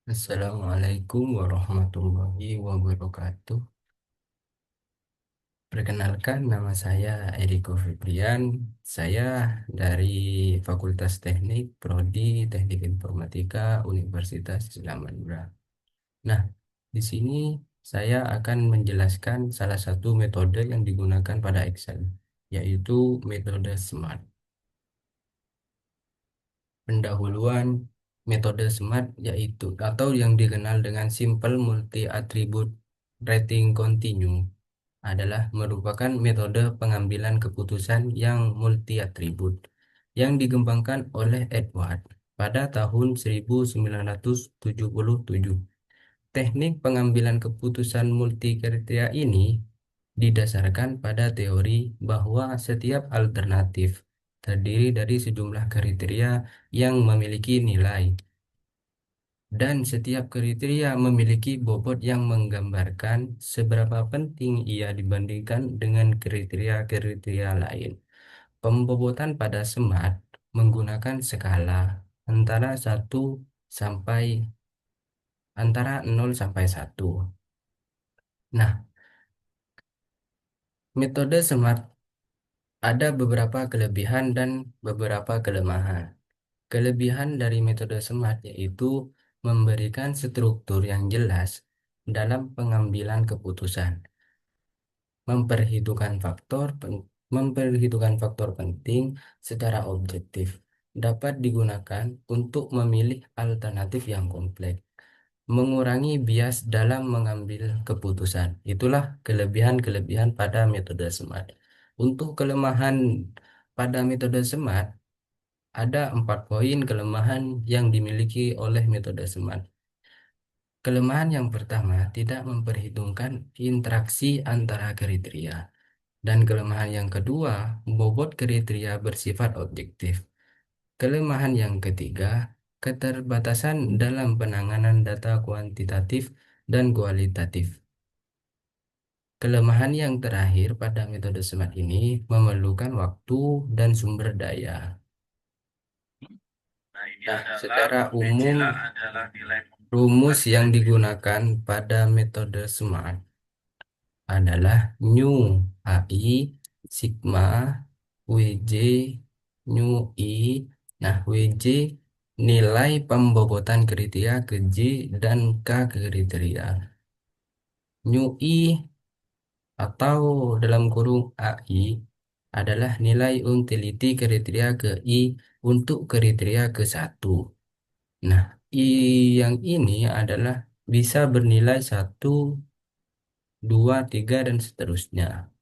Assalamualaikum warahmatullahi wabarakatuh. Perkenalkan, nama saya Eriko Febrian. Saya dari Fakultas Teknik Prodi Teknik Informatika Universitas Islam Madura. Nah, di sini saya akan menjelaskan salah satu metode yang digunakan pada Excel, yaitu metode SMART. Pendahuluan metode SMART yaitu atau yang dikenal dengan Simple Multi Attribute Rating Continue adalah merupakan metode pengambilan keputusan yang multi atribut yang dikembangkan oleh Edward pada tahun 1977. Teknik pengambilan keputusan multi kriteria ini didasarkan pada teori bahwa setiap alternatif terdiri dari sejumlah kriteria yang memiliki nilai, dan setiap kriteria memiliki bobot yang menggambarkan seberapa penting ia dibandingkan dengan kriteria-kriteria lain. Pembobotan pada SMART menggunakan skala antara 1 sampai antara 0 sampai 1. Nah, metode SMART ada beberapa kelebihan dan beberapa kelemahan. Kelebihan dari metode SMART yaitu memberikan struktur yang jelas dalam pengambilan keputusan, memperhitungkan memperhitungkan faktor penting secara objektif, dapat digunakan untuk memilih alternatif yang kompleks, mengurangi bias dalam mengambil keputusan. Itulah kelebihan-kelebihan pada metode SMART. Untuk kelemahan pada metode SMART, ada 4 poin kelemahan yang dimiliki oleh metode SMART. Kelemahan yang pertama, tidak memperhitungkan interaksi antara kriteria. Dan kelemahan yang kedua, bobot kriteria bersifat objektif. Kelemahan yang ketiga, keterbatasan dalam penanganan data kuantitatif dan kualitatif. Kelemahan yang terakhir pada metode SMART ini memerlukan waktu dan sumber daya. Nah, secara umum, rumus yang digunakan pada metode SMART adalah nu AI sigma WJ nu I. Nah, WJ nilai pembobotan kriteria ke J dan K kriteria. Nu I atau dalam kurung AI adalah nilai utility kriteria ke I untuk kriteria ke 1. Nah, I yang ini adalah bisa bernilai 1, 2, 3, dan seterusnya.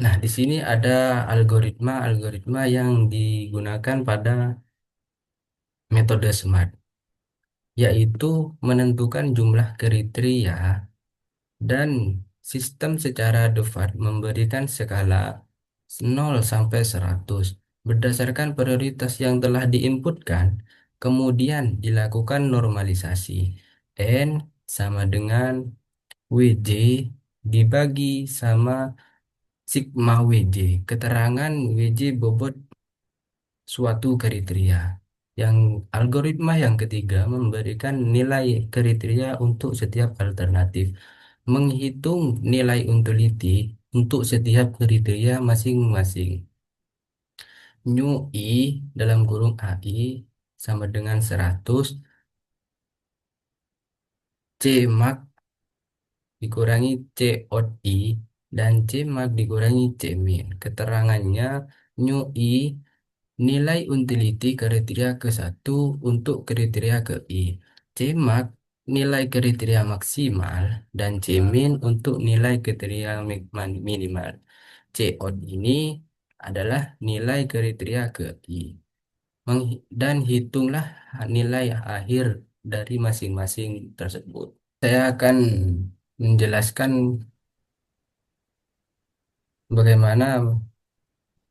Nah, di sini ada algoritma-algoritma yang digunakan pada metode SMART, yaitu menentukan jumlah kriteria dan sistem secara default memberikan skala 0 sampai 100 berdasarkan prioritas yang telah diinputkan, kemudian dilakukan normalisasi. N sama dengan WJ dibagi sama sigma WJ. Keterangan WJ bobot suatu kriteria. Yang algoritma yang ketiga memberikan nilai kriteria untuk setiap alternatif, menghitung nilai utility untuk setiap kriteria masing-masing. Nu I dalam kurung AI sama dengan 100 C max dikurangi C out I dan C max dikurangi C min. Keterangannya nu I nilai utility kriteria ke 1 untuk kriteria ke I. C max nilai kriteria maksimal dan C min untuk nilai kriteria minimal. C out ini adalah nilai kriteria ke I. Dan hitunglah nilai akhir dari masing-masing tersebut. Saya akan menjelaskan bagaimana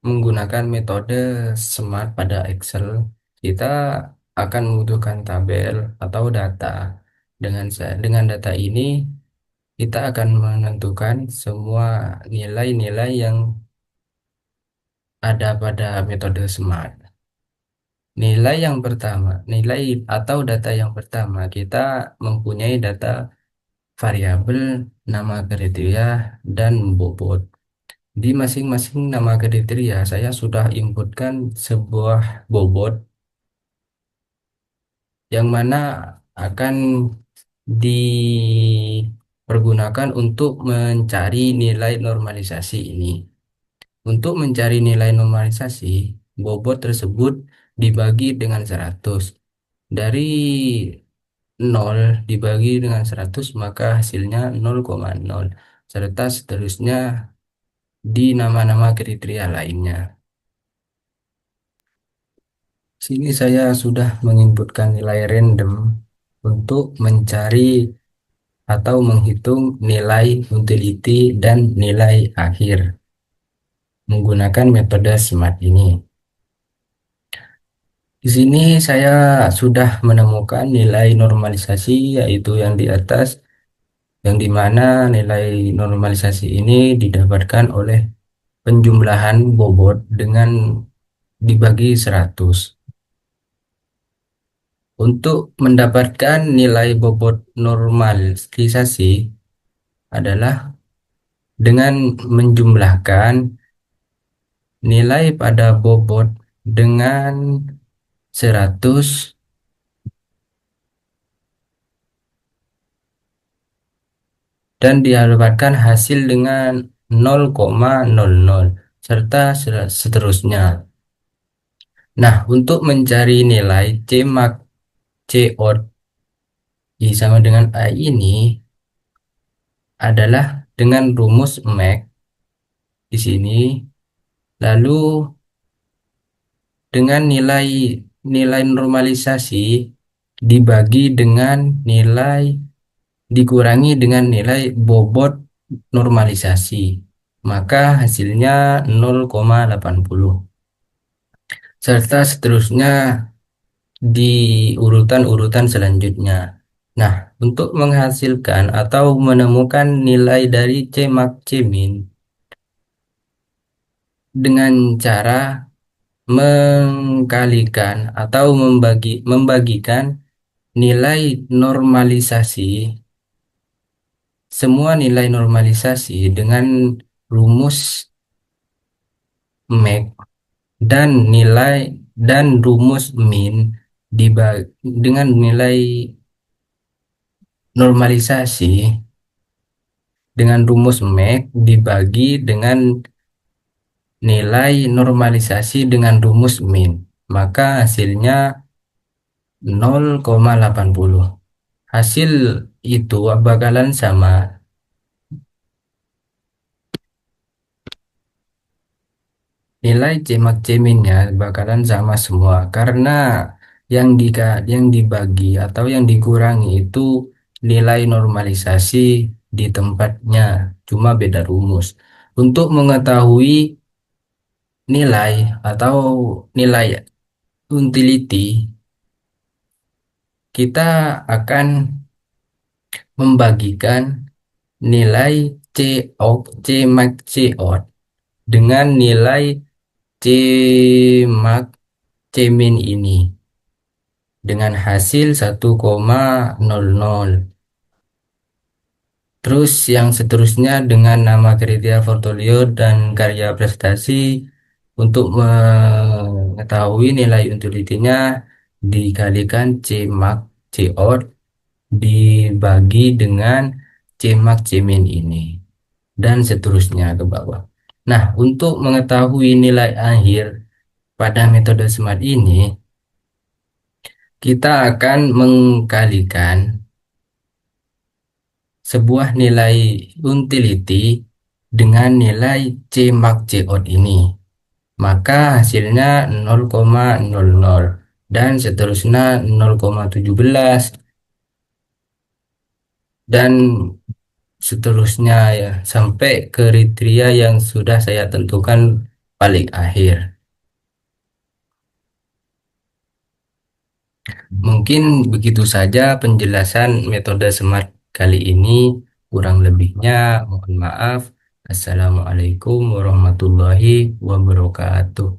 menggunakan metode SMART pada Excel. Kita akan membutuhkan tabel atau data. Dengan data ini, kita akan menentukan semua nilai-nilai yang ada pada metode SMART. Nilai yang pertama, nilai atau data yang pertama, kita mempunyai data variabel, nama kriteria, dan bobot. Di masing-masing nama kriteria, saya sudah inputkan sebuah bobot yang mana akan dipergunakan untuk mencari nilai normalisasi ini. Untuk mencari nilai normalisasi, bobot tersebut dibagi dengan 100. Dari 0 dibagi dengan 100 maka hasilnya 0,0 serta seterusnya di nama-nama kriteria lainnya. Sini saya sudah menginputkan nilai random untuk mencari atau menghitung nilai utility dan nilai akhir menggunakan metode SMART ini. Di sini saya sudah menemukan nilai normalisasi yaitu yang di atas, yang dimana nilai normalisasi ini didapatkan oleh penjumlahan bobot dengan dibagi 100. Untuk mendapatkan nilai bobot normalisasi adalah dengan menjumlahkan nilai pada bobot dengan 100 dan didapatkan hasil dengan 0,00 serta seterusnya. Nah, untuk mencari nilai C max C odd I sama dengan I ini adalah dengan rumus max di sini, lalu dengan nilai normalisasi dibagi dengan nilai dikurangi dengan nilai bobot normalisasi, maka hasilnya 0,80 serta seterusnya di urutan-urutan selanjutnya. Nah, untuk menghasilkan atau menemukan nilai dari C max C min dengan cara mengkalikan atau membagikan nilai normalisasi, semua nilai normalisasi dengan rumus max dan rumus min dengan nilai normalisasi dengan rumus max dibagi dengan nilai normalisasi dengan rumus min, maka hasilnya 0,80. Hasil itu bakalan sama. Nilai C max C minnya bakalan sama semua karena yang dibagi atau yang dikurangi itu nilai normalisasi di tempatnya, cuma beda rumus. Untuk mengetahui nilai atau nilai utility, kita akan membagikan nilai C max C odd dengan nilai C max C min ini dengan hasil 1,00. Terus yang seterusnya dengan nama kriteria portfolio dan karya prestasi. Untuk mengetahui nilai utility-nya dikalikan C max C odd dibagi dengan C max C min ini dan seterusnya ke bawah. Nah, untuk mengetahui nilai akhir pada metode SMART ini, kita akan mengkalikan sebuah nilai utility dengan nilai C max C odd ini. Maka hasilnya 0,00 dan seterusnya 0,17 dan seterusnya ya sampai kriteria yang sudah saya tentukan paling akhir. Mungkin begitu saja penjelasan metode SMART kali ini. Kurang lebihnya mohon maaf. Assalamualaikum warahmatullahi wabarakatuh.